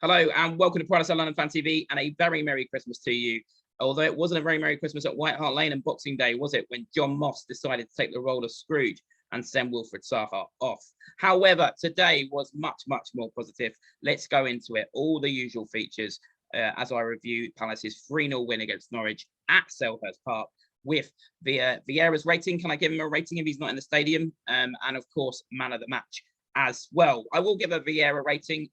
Hello and welcome to Palace and London Fan TV, and a very Merry Christmas to you. Although it wasn't a very Merry Christmas at White Hart Lane and Boxing Day, was it, when John Moss decided to take the role of Scrooge and send Wilfred Zaha off? However, today was much more positive. Let's go into it. All the usual features as I review Palace's 3-0 win against Norwich at Selhurst Park with Vieira's rating. Can I give him a rating if he's not in the stadium? And of course, man of the match as well. I will give a Vieira rating.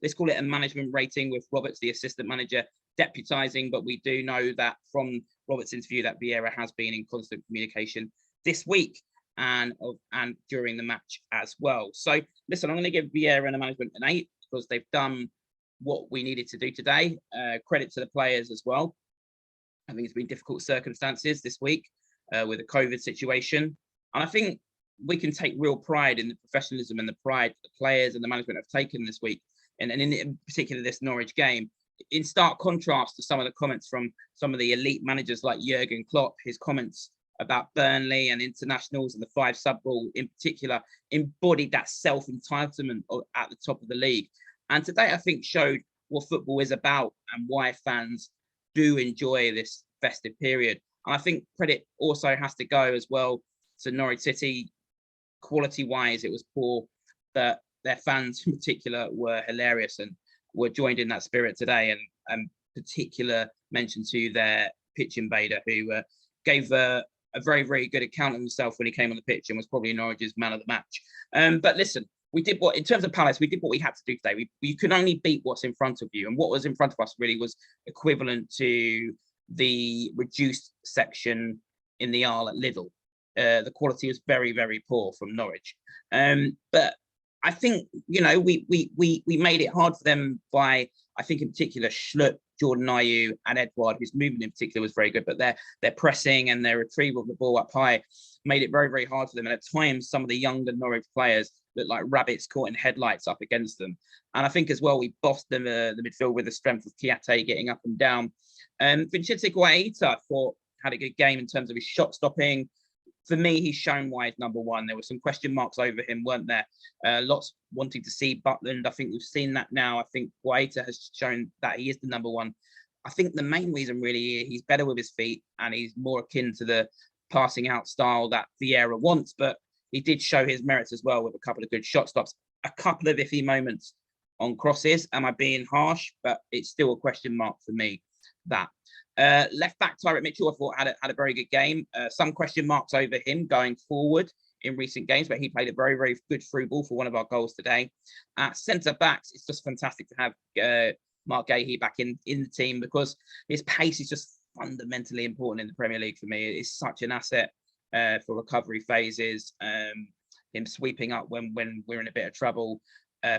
Let's call it a management rating, with Roberts, the assistant manager, deputising. But we do know that from Roberts' interview that Vieira has been in constant communication this week and during the match as well. So listen, I'm going to give Vieira and the management an 8 because they've done what we needed to do today. Credit to the players as well. I think it's been difficult circumstances this week with the COVID situation. And I think we can take real pride in the professionalism and the pride the players and the management have taken this week, and in particular this Norwich game, in stark contrast to some of the comments from some of the elite managers like Jurgen Klopp. His comments about Burnley and internationals and the 5 sub rule in particular embodied that self-entitlement at the top of the league. And today, I think, showed what football is about and why fans do enjoy this festive period. And I think credit also has to go as well to Norwich City. Quality-wise, it was poor, but their fans in particular were hilarious and were joined in that spirit today. And particular mention to their pitch invader, who gave a very good account of himself when he came on the pitch and was probably Norwich's man of the match. But listen, we did what, in terms of Palace, we did what we had to do today. We could only beat what's in front of you, and what was in front of us really was equivalent to the reduced section in the Isle at Lidl. The quality is very poor from Norwich, but I think, you know, we made it hard for them by, I think in particular, Schlupp, Jordan Ayew and Edouard, whose movement in particular was very good, but their pressing and their retrieval of the ball up high made it very hard for them. And at times, some of the younger Norwich players looked like rabbits caught in headlights up against them. And I think as well, we bossed them the midfield with the strength of Kiate getting up and down. Vincente Guaita, I thought, had a good game in terms of his shot stopping. For me, he's shown why he's number one. There were some question marks over him, weren't there? Lots wanting to see Butland. I think we've seen that now. I think Guaita has shown that he is the number one. I think the main reason really, he's better with his feet and he's more akin to the passing out style that Vieira wants, but he did show his merits as well with a couple of good shot stops, a couple of iffy moments on crosses. Am I being harsh? But it's still a question mark for me, that. Left back Tyrick Mitchell, I thought had a very good game. Some question marks over him going forward in recent games, but he played a very good through ball for one of our goals today. Centre backs, it's just fantastic to have Mark Gahey back in the team, because his pace is just fundamentally important in the Premier League for me. It is such an asset for recovery phases. Him sweeping up when we're in a bit of trouble.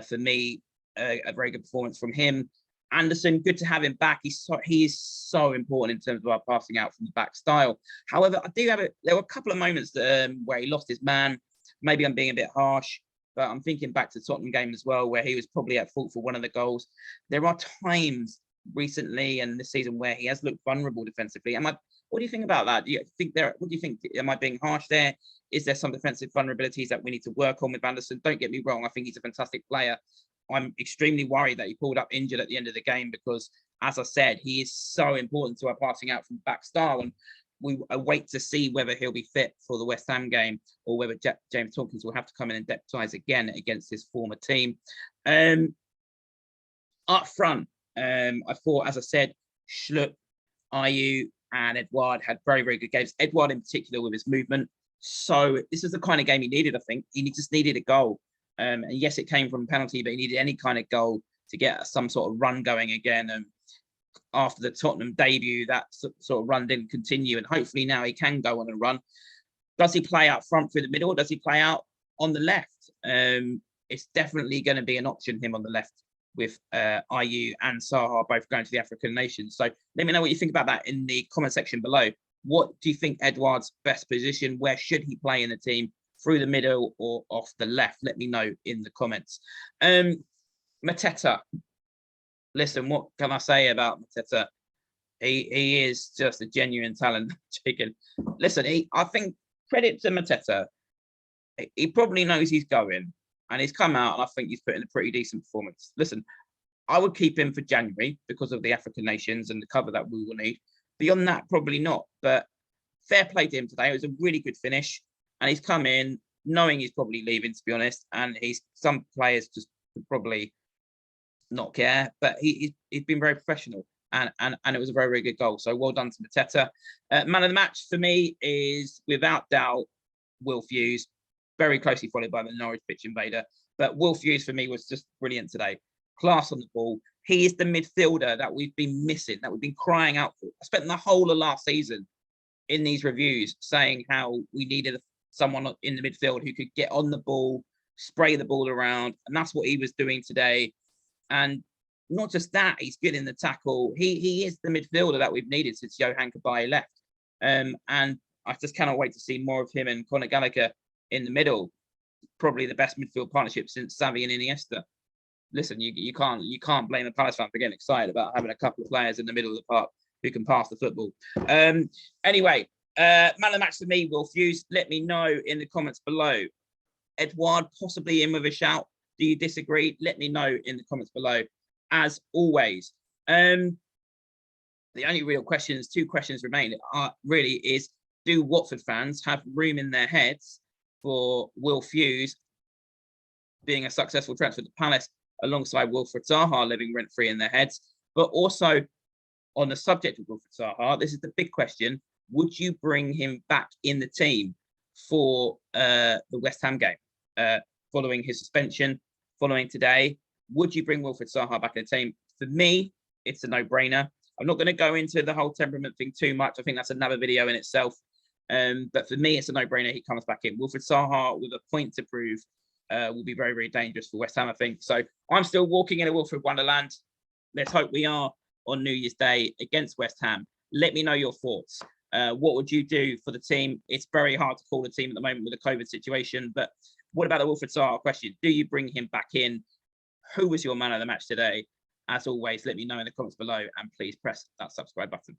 For me, a very good performance from him. Anderson, good to have him back. He is so important in terms of our passing out from the back style. However, there were a couple of moments where he lost his man. Maybe I'm being a bit harsh, but I'm thinking back to the Tottenham game as well, where he was probably at fault for one of the goals. There are times recently and this season where he has looked vulnerable defensively. What do you think about that? What do you think? Am I being harsh there? Is there some defensive vulnerabilities that we need to work on with Anderson? Don't get me wrong. I think he's a fantastic player. I'm extremely worried that he pulled up injured at the end of the game, because, as I said, he is so important to our passing out from back style. And we await to see whether he'll be fit for the West Ham game, or whether James Tompkins will have to come in and deputise again against his former team. Up front, I thought, as I said, Schlupp, Ayew and Edouard had very good games. Edouard in particular with his movement. So this is the kind of game he needed, I think. He just needed a goal. And yes, it came from a penalty, but he needed any kind of goal to get some sort of run going again. And after the Tottenham debut, that sort of run didn't continue. And hopefully now he can go on a run. Does he play out front through the middle? Or does he play out on the left? It's definitely going to be an option, him on the left, with Ayew and Zaha both going to the African nations. So let me know what you think about that in the comment section below. What do you think Edouard's best position? Where should he play in the team? Through the middle or off the left? Let me know in the comments. Mateta. Listen, what can I say about Mateta? He is just a genuine talent chicken. Listen, I think credit to Mateta. He probably knows he's going, and he's come out, and I think he's put in a pretty decent performance. Listen, I would keep him for January because of the African nations and the cover that we will need. Beyond that, probably not. But fair play to him today. It was a really good finish, and he's come in knowing he's probably leaving, to be honest. And some players just probably not care, but he's been very professional, and it was a very, very good goal. So well done to Mateta. Man of the match for me is without doubt Will Hughes, very closely followed by the Norwich pitch invader. But Will Hughes for me was just brilliant today. Class on the ball. He is the midfielder that we've been missing, that we've been crying out for. I spent the whole of last season in these reviews saying how we needed someone in the midfield who could get on the ball, spray the ball around, and that's what he was doing today. And not just that, he's good in the tackle. He is the midfielder that we've needed since Johan Cabaye left. And I just cannot wait to see more of him and Conor Gallagher in the middle. Probably the best midfield partnership since Xavi and Iniesta. Listen, you can't blame a Palace fan for getting excited about having a couple of players in the middle of the park who can pass the football. Anyway, man of the match for me, Will Hughes. Let me know in the comments below. Edouard possibly in with a shout. Do you disagree? Let me know in the comments below. As always, the only real questions, 2 questions remain, really is, do Watford fans have room in their heads for Will Hughes being a successful transfer to Palace alongside Wilfried Zaha living rent-free in their heads? But also, on the subject of Wilfried Zaha, this is the big question. Would you bring him back in the team for the West Ham game following his suspension, following today? Would you bring Wilfried Zaha back in the team? For me, it's a no-brainer. I'm not going to go into the whole temperament thing too much. I think that's another video in itself. But for me, it's a no-brainer. He comes back in. Wilfried Zaha, with a point to prove, will be very, very dangerous for West Ham, I think. So I'm still walking in a Wilfried Wonderland. Let's hope we are on New Year's Day against West Ham. Let me know your thoughts. What would you do for the team? It's very hard to call the team at the moment with the COVID situation. But what about the Wilfried Zaha question? Do you bring him back in? Who was your man of the match today? As always, let me know in the comments below, and please press that subscribe button.